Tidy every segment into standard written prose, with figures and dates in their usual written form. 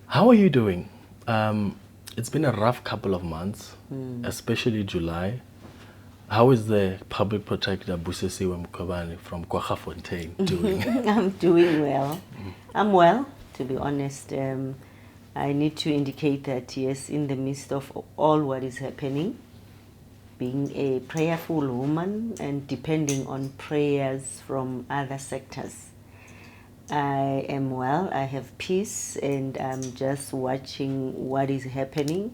How are you doing? It's been a rough couple of months, especially July. How is the Public Protector Busisiwe Mkhwebane from Kwaggafontein doing? I'm doing well. I'm well, to be honest. I need to indicate that, yes, in the midst of all what is happening, being a prayerful woman and depending on prayers from other sectors, I am well. I have peace, and I'm just watching what is happening.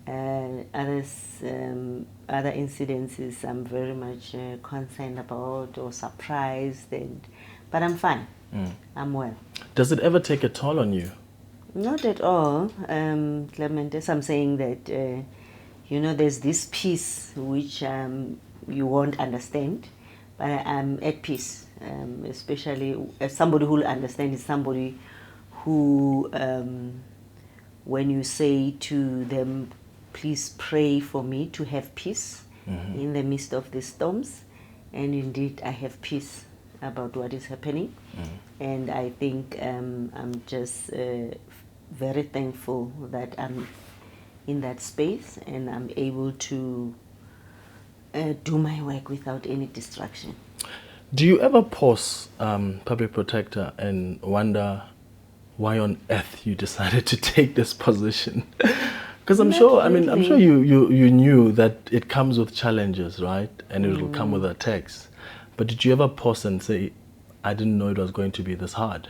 Other incidences I'm very much concerned about or surprised, but I'm fine. I'm well. Does it ever take a toll on you? Not at all, Clement. As I'm saying that, there's this peace which you won't understand, but I'm at peace. Especially as somebody who will understand is somebody who, when you say to them, please pray for me to have peace in the midst of the storms, and indeed I have peace about what is happening. And I think I'm just very thankful that I'm in that space and I'm able to do my work without any distraction. Do you ever pause, Public Protector, and wonder why on earth you decided to take this position? Because I'm sure you knew that it comes with challenges, right? And it will come with attacks. But did you ever pause and say, I didn't know it was going to be this hard?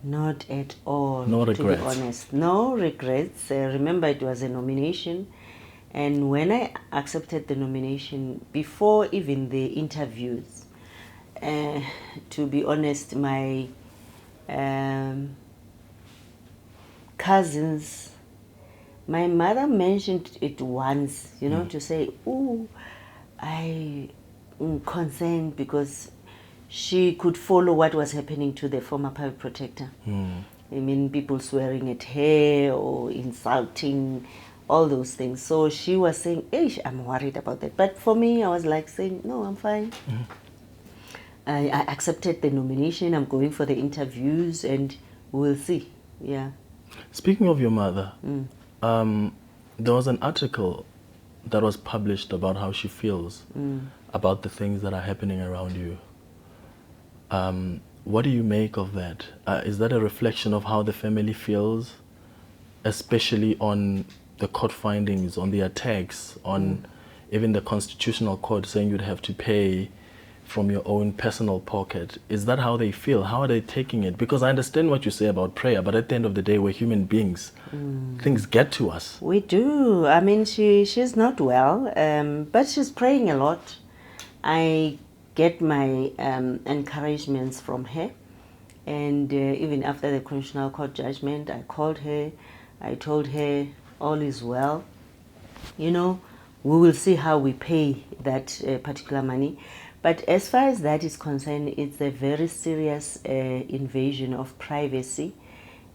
Not at all. No regrets? To be honest. No regrets. Remember, it was a nomination. And when I accepted the nomination, before even the interviews, to be honest, my cousins, my mother mentioned it once, to say, oh, I'm concerned because she could follow what was happening to the former Public Protector. I mean, people swearing at her or insulting, all those things. So she was saying, hey, I'm worried about that. But for me, I was like saying, no, I'm fine. I accepted the nomination. I'm going for the interviews and we'll see. Yeah. Speaking of your mother, there was an article that was published about how she feels about the things that are happening around you. What do you make of that? Is that a reflection of how the family feels, especially on the court findings, on the attacks, on even the Constitutional Court saying you'd have to pay from your own personal pocket? Is that how they feel? How are they taking it? Because I understand what you say about prayer, but at the end of the day, we're human beings. Things get to us. We do. I mean, she's not well, but she's praying a lot. I get my encouragements from her. And even after the Constitutional Court judgment, I called her. I told her all is well. We will see how we pay that particular money. But as far as that is concerned, it's a very serious invasion of privacy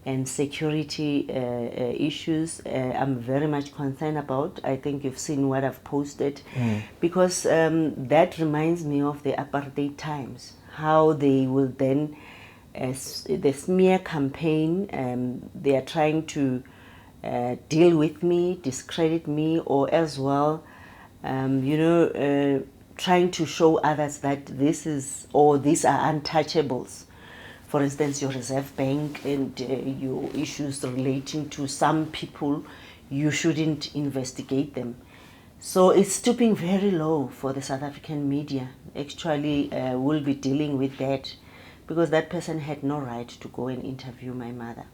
and security issues. I'm very much concerned about. I think you've seen what I've posted, because that reminds me of the apartheid times, how they will then, as the smear campaign, they are trying to deal with me, discredit me, or as well, trying to show others that these are untouchables. For instance, your Reserve Bank and your issues relating to some people, you shouldn't investigate them. So it's stooping very low for the South African media. Actually, we'll be dealing with that because that person had no right to go and interview my mother.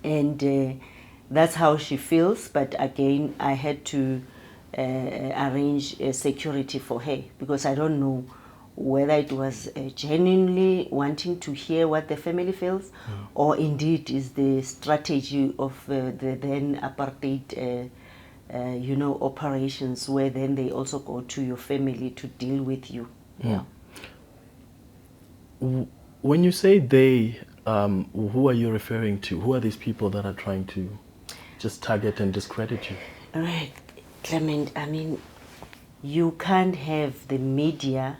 And that's how she feels. But again, I had to arrange security for her because I don't know whether it was genuinely wanting to hear what the family feels or indeed is the strategy of the then apartheid operations, where then they also go to your family to deal with you. When you say they, who are you referring to? Who are these people that are trying to just target and discredit you? All right, Clement, I mean, you can't have the media.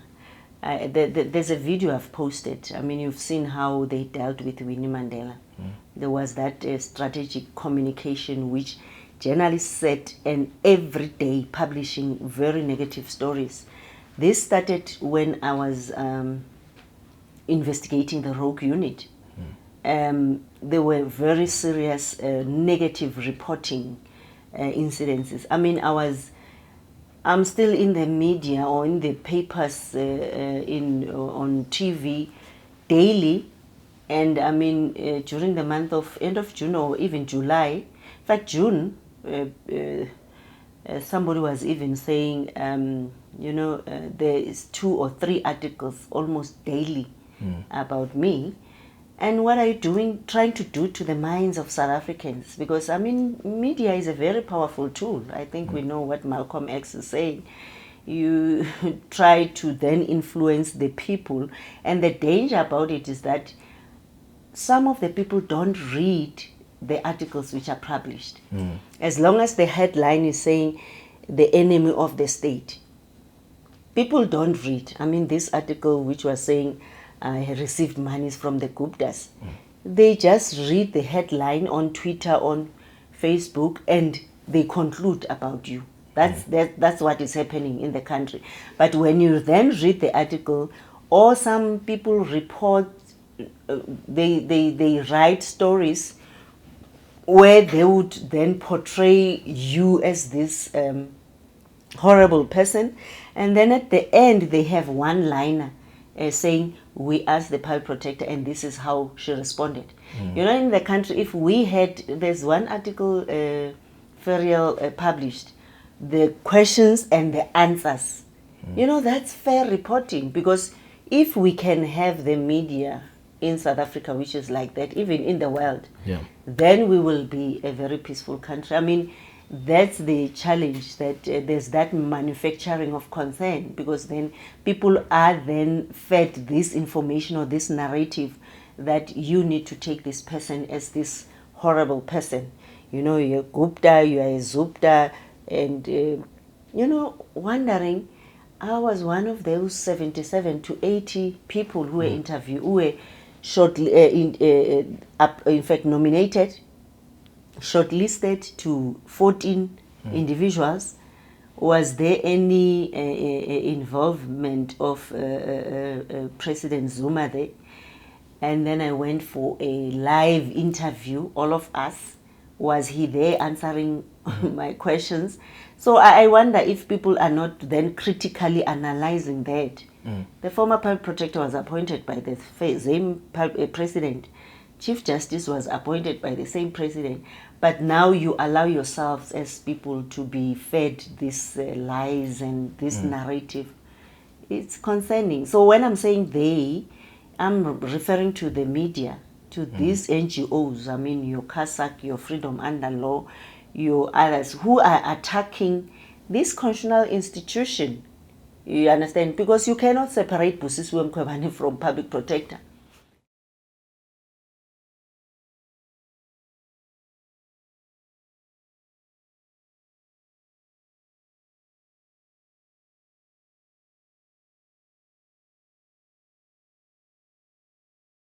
There's a video I've posted. I mean, you've seen how they dealt with Winnie Mandela. There was that strategic communication which journalists sat and every day publishing very negative stories. This started when I was investigating the rogue unit. There were very serious negative reporting incidences. I mean, I'm still in the media or in the papers, on TV daily, and I mean during the month of end of June or even July. In fact, June, somebody was even saying, there is 2 or 3 articles almost daily about me. And what are you doing, trying to do to the minds of South Africans? Because, I mean, media is a very powerful tool. I think we know what Malcolm X is saying. You try to then influence the people. And the danger about it is that some of the people don't read the articles which are published. As long as the headline is saying the enemy of the state, people don't read. I mean, this article which was saying I received monies from the Guptas. They just read the headline on Twitter, on Facebook, and they conclude about you. That's what is happening in the country. But when you then read the article, or some people report, they write stories where they would then portray you as this horrible person, and then at the end they have one-liner saying, we asked the public protector and this is how she responded. In the country, if we had, there's one article Ferial published, the questions and the answers. That's fair reporting, because if we can have the media in South Africa which is like that, even in the world, then we will be a very peaceful country. I mean, that's the challenge, that there's that manufacturing of concern, because then people are then fed this information or this narrative that you need to take this person as this horrible person. You're a Gupta, you're a Zupta, and, wondering, I was one of those 77 to 80 people who were interviewed, who were shortly, in fact, nominated, shortlisted to 14 individuals. Was there any involvement of President Zuma there? And then I went for a live interview, all of us. Was he there answering my questions? So I wonder if people are not then critically analyzing that. The former public protector was appointed by the same president. Chief Justice was appointed by the same president. But now you allow yourselves as people to be fed these lies and this narrative. It's concerning. So when I'm saying they, I'm referring to the media, to these NGOs. I mean, your CASAC, your Freedom Under Law, your others, who are attacking this constitutional institution. You understand? Because you cannot separate Busisiwe Mkhwebane from public protector.